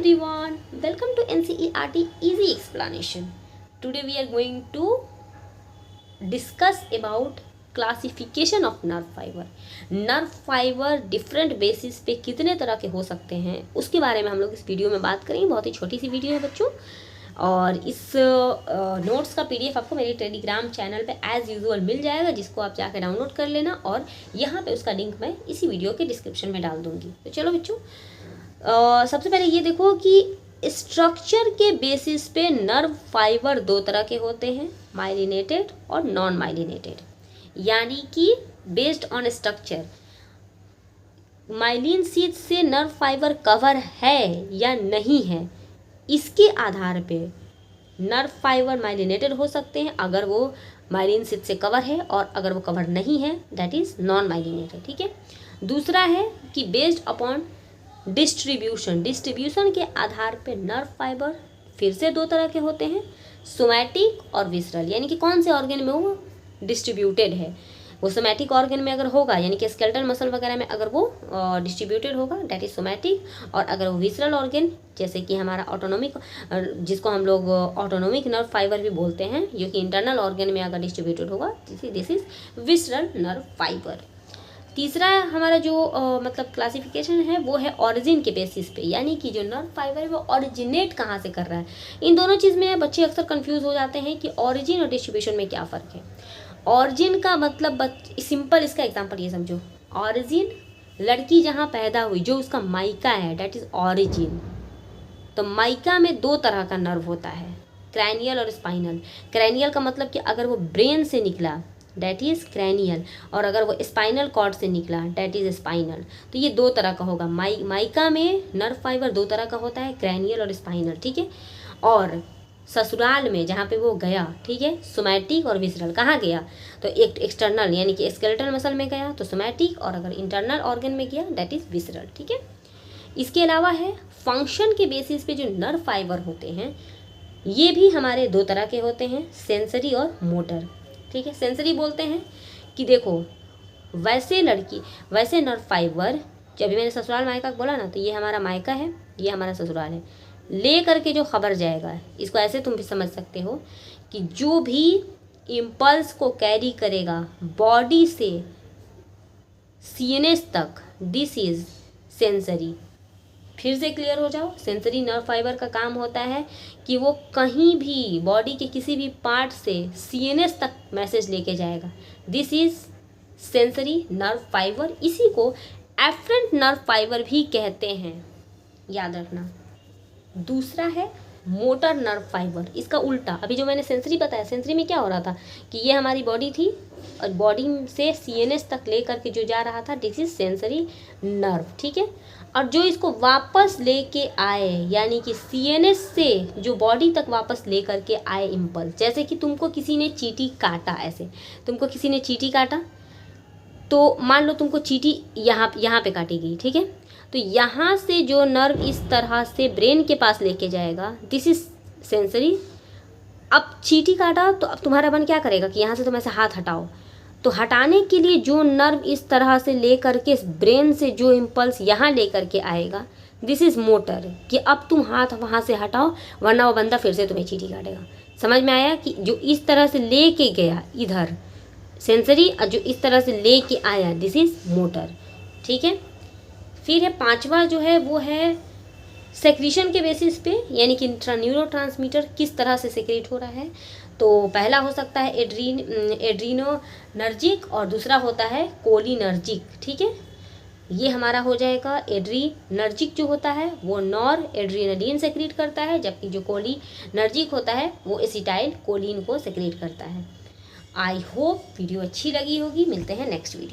everyone, welcome to NCERT Easy Explanation. Today we are going to discuss about classification of nerve fiber. nerve fiber different basis पे कितने तरह के हो सकते हैं उसके बारे में हम लोग इस वीडियो में बात करेंगे। बहुत ही छोटी सी वीडियो है बच्चों, और इस नोट्स का PDF आपको मेरे टेलीग्राम चैनल पे एज यूजुअल मिल जाएगा, जिसको आप जाकर डाउनलोड कर लेना, और यहाँ पे उसका लिंक मैं इसी वीडियो के डिस्क्रिप्शन में डाल दूँगी। तो चलो बच्चों, सबसे पहले ये देखो कि स्ट्रक्चर के बेसिस पे नर्व फाइबर दो तरह के होते हैं, माइलिनेटेड और नॉन माइलिनेटेड। यानी कि based on structure, myelin sheath से नर्व फाइबर कवर है या नहीं है, इसके आधार पे नर्व फाइबर माइलिनेटेड हो सकते हैं अगर वो माइलिन शीथ से कवर है, और अगर वो कवर नहीं है दैट इज नॉन माइलिनेटेड। ठीक है। दूसरा है कि बेस्ड अपॉन डिस्ट्रीब्यूशन के आधार पे नर्व फाइबर फिर से दो तरह के होते हैं, सोमैटिक और विसरल। यानी कि कौन से ऑर्गन में वो डिस्ट्रीब्यूटेड है। वो सोमैटिक ऑर्गन में अगर होगा, यानी कि स्केलेटल मसल वगैरह में अगर वो डिस्ट्रीब्यूटेड होगा दैट इज सोमैटिक, और अगर वो विसरल ऑर्गन जैसे कि हमारा ऑटोनोमिक, जिसको हम लोग ऑटोनोमिक नर्व फाइबर भी बोलते हैं, जो कि इंटरनल ऑर्गन में अगर डिस्ट्रीब्यूटेड होगा this is visceral nerve fibre. तीसरा हमारा जो मतलब क्लासिफिकेशन है वो है ऑरिजिन के बेसिस पे, यानी कि जो नर्व फाइबर है वो ऑरिजिनेट कहाँ से कर रहा है। इन दोनों चीज़ में बच्चे अक्सर कंफ्यूज हो जाते हैं कि ऑरिजिन और डिस्ट्रीब्यूशन में क्या फ़र्क है। ऑरिजिन का मतलब सिंपल इसका एग्जांपल ये समझो, ऑरिजिन लड़की जहाँ पैदा हुई, जो उसका मायका है दैट इज़ ऑरिजिन। तो मायका में दो तरह का नर्व होता है, क्रैनियल और स्पाइनल। क्रैनियल का मतलब कि अगर वो ब्रेन से निकला डैट इज़ क्रैनियल, और अगर वो स्पाइनल कॉर्ड से निकला डैट इज़ स्पाइनल। तो ये दो तरह का होगा। माइका में नर्व फाइबर दो तरह का होता है, क्रैनियल और स्पाइनल। ठीक है। और ससुराल में जहाँ पे वो गया, ठीक है, सोमैटिक और विसरल। कहाँ गया तो एक एक्सटर्नल यानी कि स्केलेटल मसल में गया तो सोमैटिक, और अगर इंटरनल ऑर्गन में गया दैट इज़ विसरल। ठीक है। इसके अलावा है फंक्शन के बेसिस पे जो नर्व फाइबर होते हैं ये भी हमारे दो तरह के होते हैं, सेंसरी और मोटर। ठीक है। सेंसरी बोलते हैं कि देखो वैसे नर्व फाइबर, जब भी मैंने ससुराल मायका बोला ना, तो ये हमारा मायका है, ये हमारा ससुराल है। ले करके जो खबर जाएगा, इसको ऐसे तुम भी समझ सकते हो कि जो भी इम्पल्स को कैरी करेगा बॉडी से CNS तक, दिस इज सेंसरी। फिर से क्लियर हो जाओ, सेंसरी नर्व फाइबर का काम होता है कि वो कहीं भी बॉडी के किसी भी पार्ट से CNS तक मैसेज लेके जाएगा, this is sensory nerve fibre. इसी को एफरेंट नर्व फाइबर भी कहते हैं, याद रखना। दूसरा है मोटर नर्व फाइबर, इसका उल्टा। अभी जो मैंने सेंसरी बताया, सेंसरी में क्या हो रहा था कि ये हमारी बॉडी थी और बॉडी से CNS तक ले करके जो जा रहा था दिस इज सेंसरी नर्व। ठीक है। और जो इसको वापस लेके आए, यानी कि CNS से जो बॉडी तक वापस ले करके आए इम्पल्स, जैसे कि तुमको किसी ने चींटी काटा, ऐसे तुमको किसी ने चींटी काटा, तो मान लो तुमको चींटी यहाँ पे काटी गई। ठीक है। तो यहाँ से जो नर्व इस तरह से ब्रेन के पास लेके जाएगा दिस इज सेंसरी। अब चींटी काटा तो अब तुम्हारा मन क्या करेगा कि यहाँ से तुम ऐसे हाथ हटाओ, तो हटाने के लिए जो नर्व इस तरह से ले करके ब्रेन से जो इम्पल्स यहाँ ले करके आएगा दिस इज़ मोटर, कि अब तुम हाथ वहाँ से हटाओ वरना वो बंदा फिर से तुम्हें चींटी काटेगा। समझ में आया कि जो इस तरह से ले के गया इधर सेंसरी, और जो इस तरह से ले के आया दिस इज़ मोटर। ठीक है। फिर है पांचवा जो है वो है सेक्रीशन के बेसिस पे, यानी कि न्यूरोट्रांसमीटर किस तरह से सेक्रेट हो रहा है। तो पहला हो सकता है एड्रीनोनर्जिक, और दूसरा होता है कोलिनर्जिक। ठीक है। ये हमारा हो जाएगा एड्रीनर्जिक जो होता है वो नॉर एड्रीनलिन सेक्रेट करता है, जबकि जो कोलिनर्जिक होता है वो एसिटाइल कोलिन को सेक्रेट करता है। आई होप वीडियो अच्छी लगी होगी। मिलते हैं नेक्स्ट वीडियो।